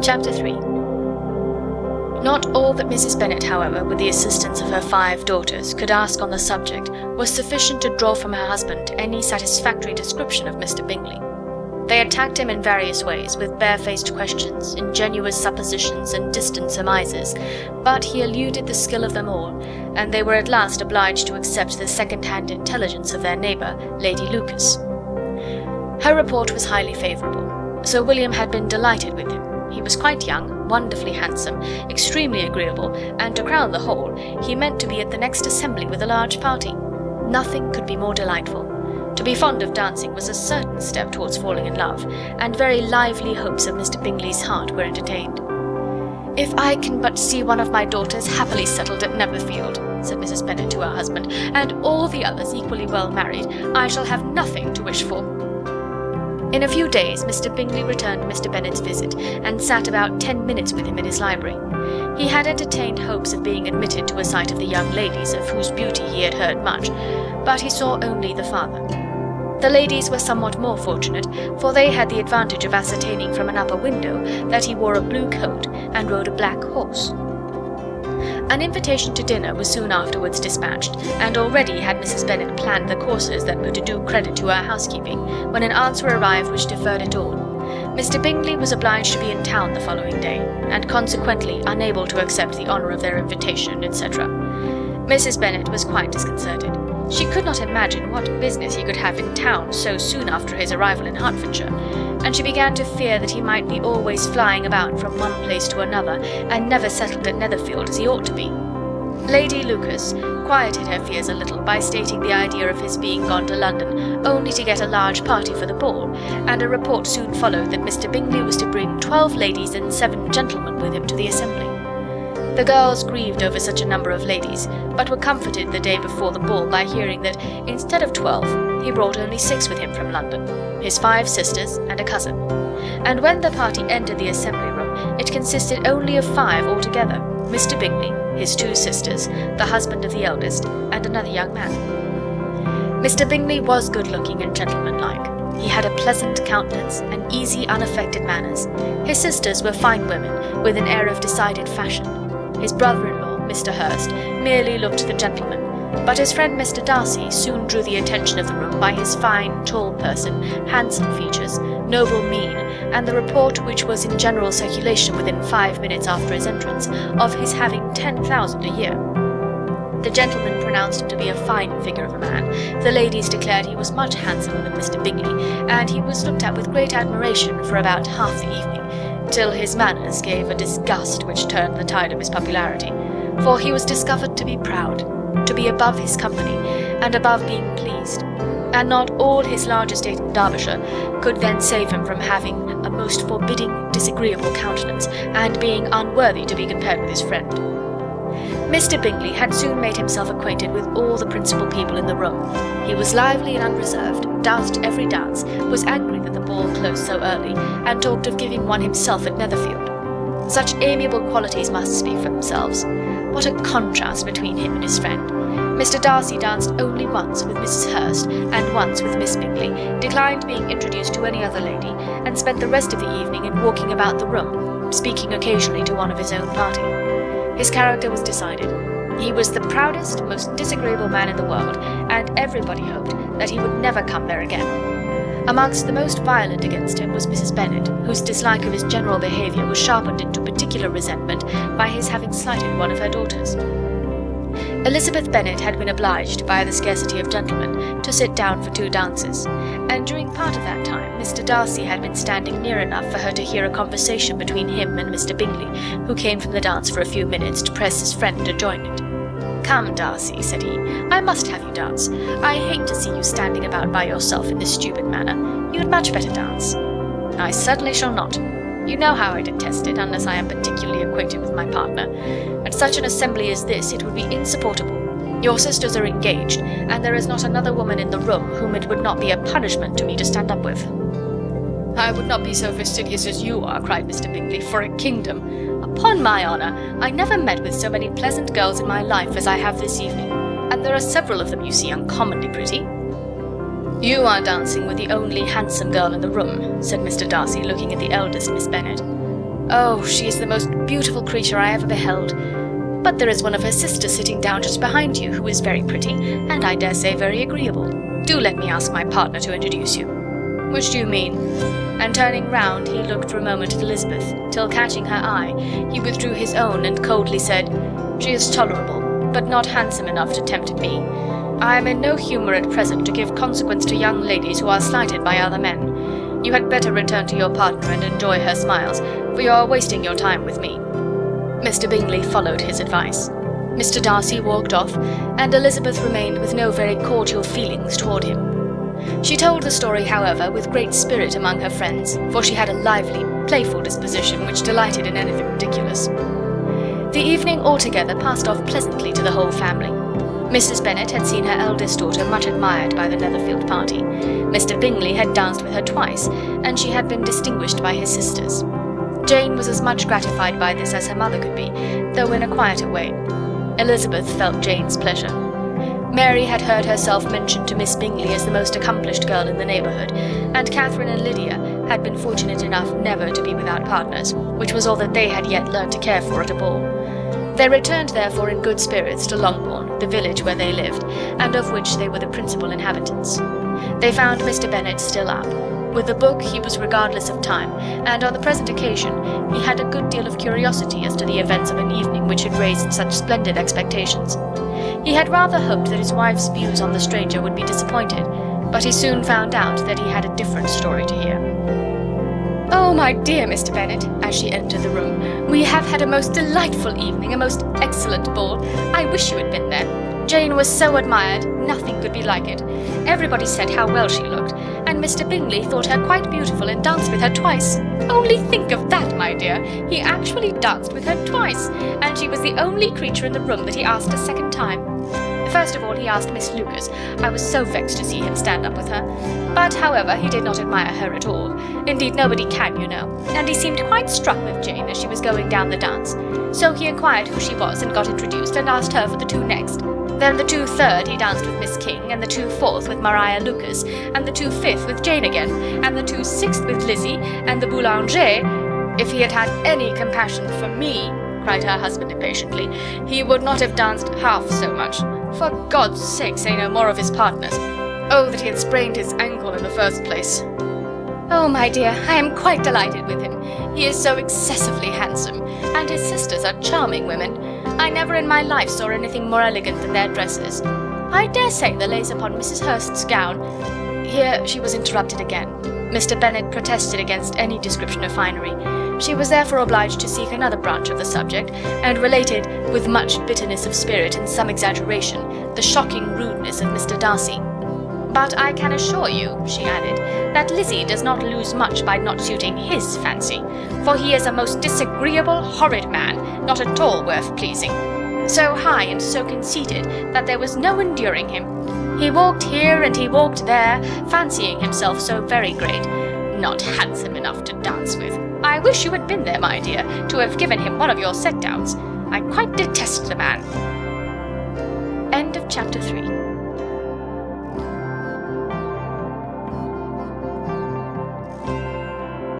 Chapter 3. Not all that Mrs. Bennet, however, with the assistance of her 5 daughters, could ask on the subject was sufficient to draw from her husband any satisfactory description of Mr. Bingley. They attacked him in various ways, with barefaced questions, ingenuous suppositions, and distant surmises, but he eluded the skill of them all, and they were at last obliged to accept the second-hand intelligence of their neighbour, Lady Lucas. Her report was highly favourable. Sir William had been delighted with him. He was quite young, wonderfully handsome, extremely agreeable, and to crown the whole, he meant to be at the next assembly with a large party. Nothing could be more delightful. To be fond of dancing was a certain step towards falling in love, and very lively hopes of Mr. Bingley's heart were entertained. "If I can but see one of my daughters happily settled at Netherfield," said Mrs. Bennet to her husband, "and all the others equally well married, I shall have nothing to wish for." In a few days Mr. Bingley returned Mr. Bennet's visit, and sat about 10 minutes with him in his library. He had entertained hopes of being admitted to a sight of the young ladies, of whose beauty he had heard much, but he saw only the father. The ladies were somewhat more fortunate, for they had the advantage of ascertaining from an upper window that he wore a blue coat and rode a black horse. An invitation to dinner was soon afterwards dispatched, and already had Mrs. Bennet planned the courses that were to do credit to her housekeeping, when an answer arrived which deferred it all. Mr. Bingley was obliged to be in town the following day, and consequently unable to accept the honour of their invitation, etc. Mrs. Bennet was quite disconcerted. She could not imagine what business he could have in town so soon after his arrival in Hertfordshire, and she began to fear that he might be always flying about from one place to another, and never settled at Netherfield as he ought to be. Lady Lucas quieted her fears a little by stating the idea of his being gone to London only to get a large party for the ball, and a report soon followed that Mr. Bingley was to bring 12 ladies and 7 gentlemen with him to the assembly. The girls grieved over such a number of ladies, but were comforted the day before the ball by hearing that, instead of 12, he brought only 6 with him from London, his 5 sisters and a cousin. And when the party entered the assembly room, it consisted only of 5 altogether: Mr. Bingley, his 2 sisters, the husband of the eldest, and another young man. Mr. Bingley was good-looking and gentlemanlike. He had a pleasant countenance and easy, unaffected manners. His sisters were fine women, with an air of decided fashion. His brother-in-law, Mr. Hurst, merely looked the gentleman, but his friend Mr. Darcy soon drew the attention of the room by his fine, tall person, handsome features, noble mien, and the report which was in general circulation within 5 minutes after his entrance, of his having 10,000 a year. The gentlemen pronounced him to be a fine figure of a man. The ladies declared he was much handsomer than Mr. Bingley, and he was looked at with great admiration for about half the evening, till his manners gave a disgust which turned the tide of his popularity, for he was discovered to be proud, to be above his company, and above being pleased, and not all his large estate in Derbyshire could then save him from having a most forbidding, disagreeable countenance, and being unworthy to be compared with his friend. Mr. Bingley had soon made himself acquainted with all the principal people in the room. He was lively and unreserved, danced every dance, was angry that the ball closed so early, and talked of giving one himself at Netherfield. Such amiable qualities must speak for themselves. What a contrast between him and his friend! Mr. Darcy danced only once with Mrs. Hurst, and once with Miss Bingley, declined being introduced to any other lady, and spent the rest of the evening in walking about the room, speaking occasionally to one of his own party. His character was decided. He was the proudest, most disagreeable man in the world, and everybody hoped that he would never come there again. Amongst the most violent against him was Mrs. Bennet, whose dislike of his general behaviour was sharpened into particular resentment by his having slighted one of her daughters. Elizabeth Bennet had been obliged, by the scarcity of gentlemen, to sit down for 2 dances, and during part of that time Mr. Darcy had been standing near enough for her to hear a conversation between him and Mr. Bingley, who came from the dance for a few minutes to press his friend to join it. "Come, Darcy," said he, "I must have you dance. I hate to see you standing about by yourself in this stupid manner. You'd much better dance." "I certainly shall not. You know how I detest it, unless I am particularly acquainted with my partner. At such an assembly as this it would be insupportable. Your sisters are engaged, and there is not another woman in the room whom it would not be a punishment to me to stand up with." "I would not be so fastidious as you are," cried Mr. Bingley, "for a kingdom. Upon my honour, I never met with so many pleasant girls in my life as I have this evening, and there are several of them you see uncommonly pretty." "You are dancing with the only handsome girl in the room," said Mr. Darcy, looking at the eldest Miss Bennet. Oh, she is the most beautiful creature I ever beheld. But there is one of her sisters sitting down just behind you, who is very pretty, and I dare say very agreeable. Do let me ask my partner to introduce you." "Which do you mean?" And turning round, he looked for a moment at Elizabeth, till catching her eye, he withdrew his own and coldly said, "She is tolerable, but not handsome enough to tempt me. I am in no humour at present to give consequence to young ladies who are slighted by other men. You had better return to your partner and enjoy her smiles, for you are wasting your time with me." Mr. Bingley followed his advice. Mr. Darcy walked off, and Elizabeth remained with no very cordial feelings toward him. She told the story, however, with great spirit among her friends, for she had a lively, playful disposition which delighted in anything ridiculous. The evening altogether passed off pleasantly to the whole family. Mrs. Bennet had seen her eldest daughter much admired by the Netherfield party. Mr. Bingley had danced with her twice, and she had been distinguished by his sisters. Jane was as much gratified by this as her mother could be, though in a quieter way. Elizabeth felt Jane's pleasure. Mary had heard herself mentioned to Miss Bingley as the most accomplished girl in the neighbourhood, and Catherine and Lydia had been fortunate enough never to be without partners, which was all that they had yet learned to care for at a ball. They returned therefore in good spirits to Longbourn, the village where they lived, and of which they were the principal inhabitants. They found Mr. Bennet still up. With a book he was regardless of time, and on the present occasion he had a good deal of curiosity as to the events of an evening which had raised such splendid expectations. He had rather hoped that his wife's views on the stranger would be disappointed, but he soon found out that he had a different story to hear. "Oh, my dear Mr. Bennet," as she entered the room, "we have had a most delightful evening, a most excellent ball. I wish you had been there. Jane was so admired, nothing could be like it. Everybody said how well she looked, and Mr. Bingley thought her quite beautiful and danced with her twice. Only think of that, my dear! He actually danced with her twice, and she was the only creature in the room that he asked a second time. First of all he asked Miss Lucas. I was so vexed to see him stand up with her. But, however, he did not admire her at all. Indeed, nobody can, you know. And he seemed quite struck with Jane as she was going down the dance. So he inquired who she was and got introduced, and asked her for the two next. Then the 2/3 he danced with Miss King, and the 2/4 with Maria Lucas, and the 2/5 with Jane again, and the 2/6 with Lizzie, and the Boulanger. If he had had any compassion for me," cried her husband impatiently, "he would not have danced half so much. For God's sake, say no more of his partners. Oh, that he had sprained his ankle in the first place." "Oh, my dear, I am quite delighted with him. He is so excessively handsome, and his sisters are charming women. I never in my life saw anything more elegant than their dresses. I dare say the lace upon Mrs. Hurst's gown—" Here she was interrupted again. Mr. Bennet protested against any description of finery. She was therefore obliged to seek another branch of the subject, and related, with much bitterness of spirit and some exaggeration, the shocking rudeness of Mr. Darcy. "But I can assure you," she added, "that Lizzie does not lose much by not suiting his fancy, for he is a most disagreeable, horrid man, not at all worth pleasing. So high and so conceited that there was no enduring him. He walked here and he walked there, fancying himself so very great. Not handsome enough to dance with. I wish you had been there, my dear, to have given him one of your set-downs. I quite detest the man." End of chapter 3.